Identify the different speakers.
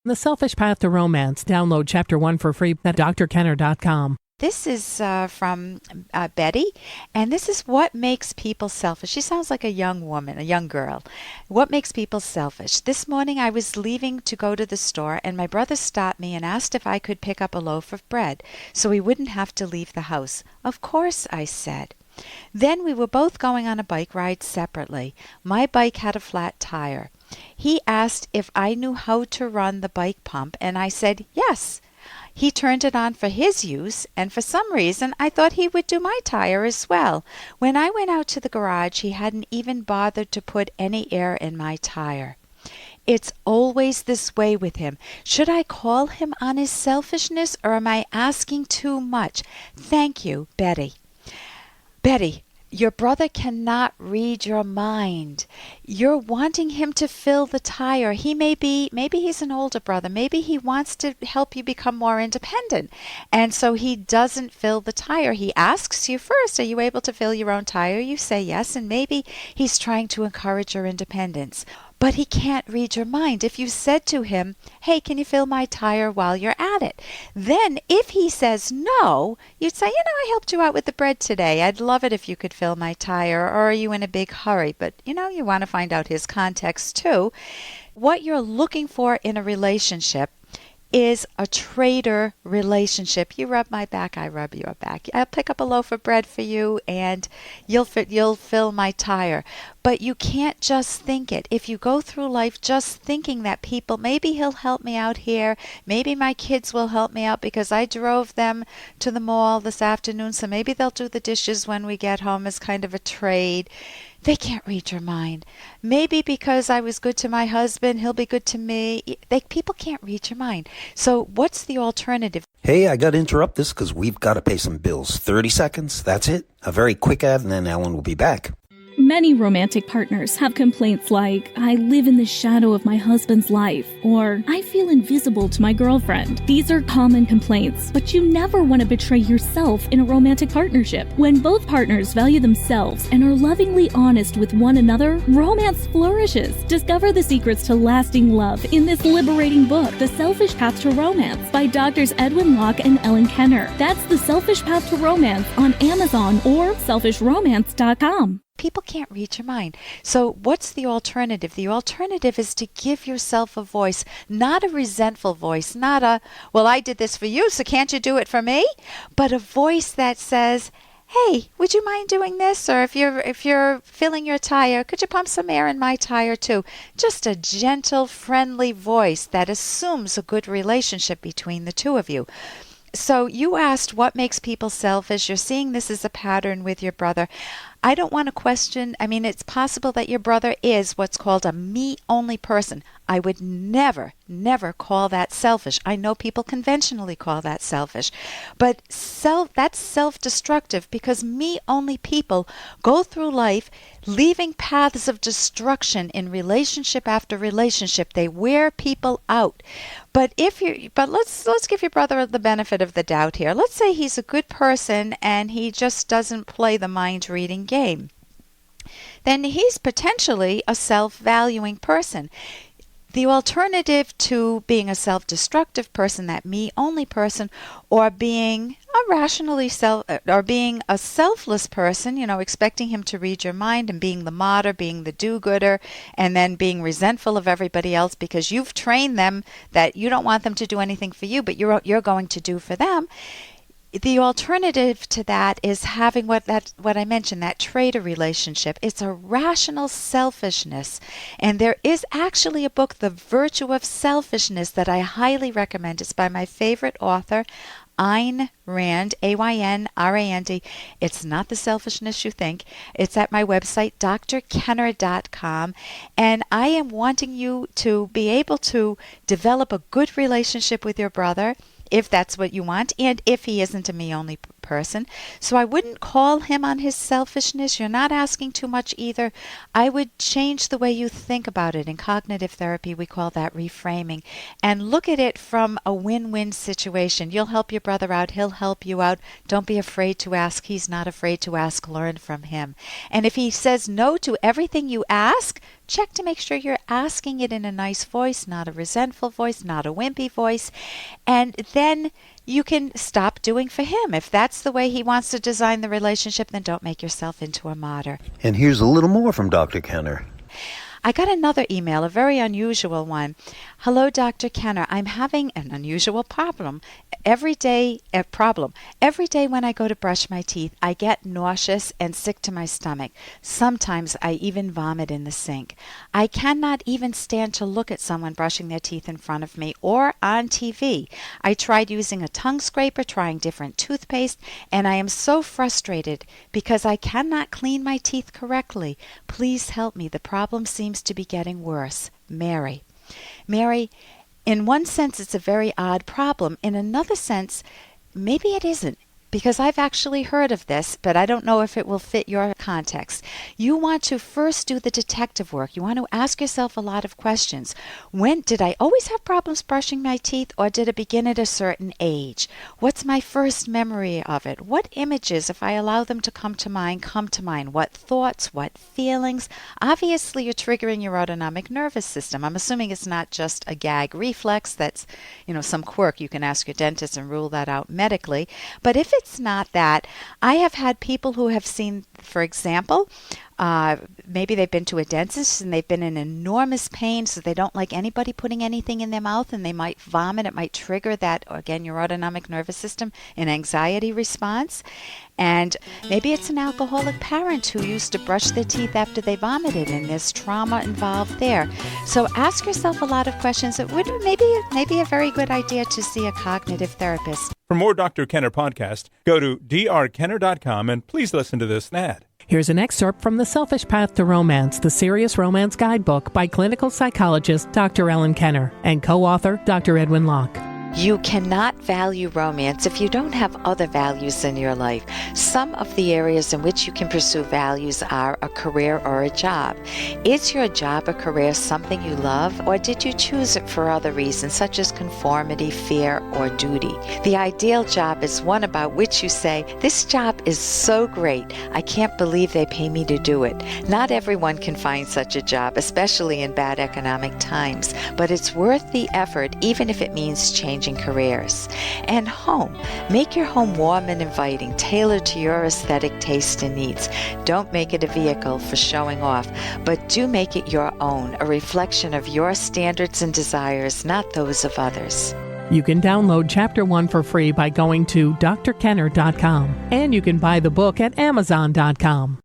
Speaker 1: The Selfish Path to Romance. Download Chapter 1 for free at drkenner.com.
Speaker 2: This is from Betty, and this is what makes people selfish. She sounds like a young woman, a young girl. What makes people selfish? This morning I was leaving to go to the store, and my brother stopped me and asked if I could pick up a loaf of bread so he wouldn't have to leave the house. Of course, I said. Then we were both going on a bike ride separately. My bike had a flat tire. He asked if I knew how to run the bike pump, and I said yes. He turned it on for his use, and for some reason I thought he would do my tire as well. When I went out to the garage, he hadn't even bothered to put any air in my tire. It's always this way with him. Should I call him on his selfishness, or am I asking too much? Thank you, Betty. Betty, your brother cannot read your mind. You're wanting him to fill the tire. Maybe he's an older brother. Maybe he wants to help you become more independent. And so he doesn't fill the tire. He asks you first, are you able to fill your own tire? You say yes, and maybe he's trying to encourage your independence. But he can't read your mind. If you said to him, hey, can you fill my tire while you're at it? Then if he says no, you'd say, I helped you out with the bread today. I'd love it if you could fill my tire. Or are you in a big hurry? But, you want to find out his context too. What you're looking for in a relationship is a trader relationship. You rub my back, I rub your back. I'll pick up a loaf of bread for you, and you'll fill my tire. But you can't just think it. If you go through life just thinking that maybe he'll help me out here, maybe my kids will help me out because I drove them to the mall this afternoon, so maybe they'll do the dishes when we get home as kind of a trade. They can't read your mind. Maybe because I was good to my husband, he'll be good to me. People can't read your mind. So what's the alternative?
Speaker 3: Hey, I got to interrupt this because we've got to pay some bills. 30 seconds, that's it. A very quick ad, and then Ellen will be back.
Speaker 4: Many romantic partners have complaints like, I live in the shadow of my husband's life, or I feel invisible to my girlfriend. These are common complaints, but you never want to betray yourself in a romantic partnership. When both partners value themselves and are lovingly honest with one another, romance flourishes. Discover the secrets to lasting love in this liberating book, The Selfish Path to Romance, by Drs. Edwin Locke and Ellen Kenner. That's The Selfish Path to Romance on Amazon or selfishromance.com.
Speaker 2: People can't read your mind. So what's the alternative? The alternative is to give yourself a voice, not a resentful voice, not a, well, I did this for you, so can't you do it for me? But a voice that says, hey, would you mind doing this? Or if you're filling your tire, could you pump some air in my tire too? Just a gentle, friendly voice that assumes a good relationship between the two of you. So you asked what makes people selfish. You're seeing this as a pattern with your brother. I don't want to question. It's possible that your brother is what's called a me-only person. I would never call that selfish. I know people conventionally call that selfish. But that's self-destructive because me-only people go through life leaving paths of destruction in relationship after relationship. They wear people out. But let's give your brother the benefit of the doubt here. Let's say he's a good person and he just doesn't play the mind-reading game. Then he's potentially a self-valuing person. The alternative to being a self-destructive person, that me-only person, or being being a selfless person, expecting him to read your mind and being the martyr, being the do-gooder, and then being resentful of everybody else because you've trained them that you don't want them to do anything for you, but you're going to do for them. The alternative to that is having what I mentioned, that trader relationship. It's a rational selfishness. And there is actually a book, The Virtue of Selfishness, that I highly recommend. It's by my favorite author, Ayn Rand, Ayn-Rand. It's not the selfishness you think. It's at my website, drkenner.com. And I am wanting you to be able to develop a good relationship with your brother, if that's what you want, and if he isn't a me-only person. So I wouldn't call him on his selfishness. You're not asking too much either. I would change the way you think about it. In cognitive therapy, we call that reframing. And look at it from a win-win situation. You'll help your brother out. He'll help you out. Don't be afraid to ask. He's not afraid to ask. Learn from him. And if he says no to everything you ask, check to make sure you're asking it in a nice voice, not a resentful voice, not a wimpy voice. And then you can stop doing for him. If that's the way he wants to design the relationship, then don't make yourself into a martyr.
Speaker 3: And here's a little more from Dr. Kenner.
Speaker 2: I got another email, a very unusual one. Hello, Dr. Kenner. I'm having an unusual problem. Every day when I go to brush my teeth, I get nauseous and sick to my stomach. Sometimes I even vomit in the sink. I cannot even stand to look at someone brushing their teeth in front of me or on TV. I tried using a tongue scraper, trying different toothpaste, and I am so frustrated because I cannot clean my teeth correctly. Please help me. The problem seems to be getting worse. Mary. Mary, in one sense, it's a very odd problem. In another sense, maybe it isn't, because I've actually heard of this, but I don't know if it will fit your context. You want to first do the detective work. You want to ask yourself a lot of questions. When did I always have problems brushing my teeth, or did it begin at a certain age? What's my first memory of it? What images, if I allow them to come to mind, come to mind? What thoughts, what feelings? Obviously, you're triggering your autonomic nervous system. I'm assuming it's not just a gag reflex that's, some quirk. You can ask your dentist and rule that out medically. But if it's not that, I have had people who have seen, for example, maybe they've been to a dentist and they've been in enormous pain, so they don't like anybody putting anything in their mouth, and they might vomit. It might trigger that, again, your autonomic nervous system, an anxiety response. And maybe it's an alcoholic parent who used to brush their teeth after they vomited, and there's trauma involved there. So ask yourself a lot of questions. It would maybe a very good idea to see a cognitive therapist.
Speaker 5: For more Dr. Kenner podcast, go to drkenner.com and please listen to this ad.
Speaker 1: Here's an excerpt from The Selfish Path to Romance, the Serious Romance Guidebook by clinical psychologist Dr. Ellen Kenner and co-author Dr. Edwin Locke.
Speaker 2: You cannot value romance if you don't have other values in your life. Some of the areas in which you can pursue values are a career or a job. Is your job or career something you love, or did you choose it for other reasons, such as conformity, fear, or duty? The ideal job is one about which you say, this job is so great, I can't believe they pay me to do it. Not everyone can find such a job, especially in bad economic times, but it's worth the effort, even if it means changing careers. And home. Make your home warm and inviting, tailored to your aesthetic taste and needs. Don't make it a vehicle for showing off, but do make it your own, a reflection of your standards and desires, not those of others.
Speaker 1: You can download Chapter 1 for free by going to drkenner.com, and you can buy the book at amazon.com.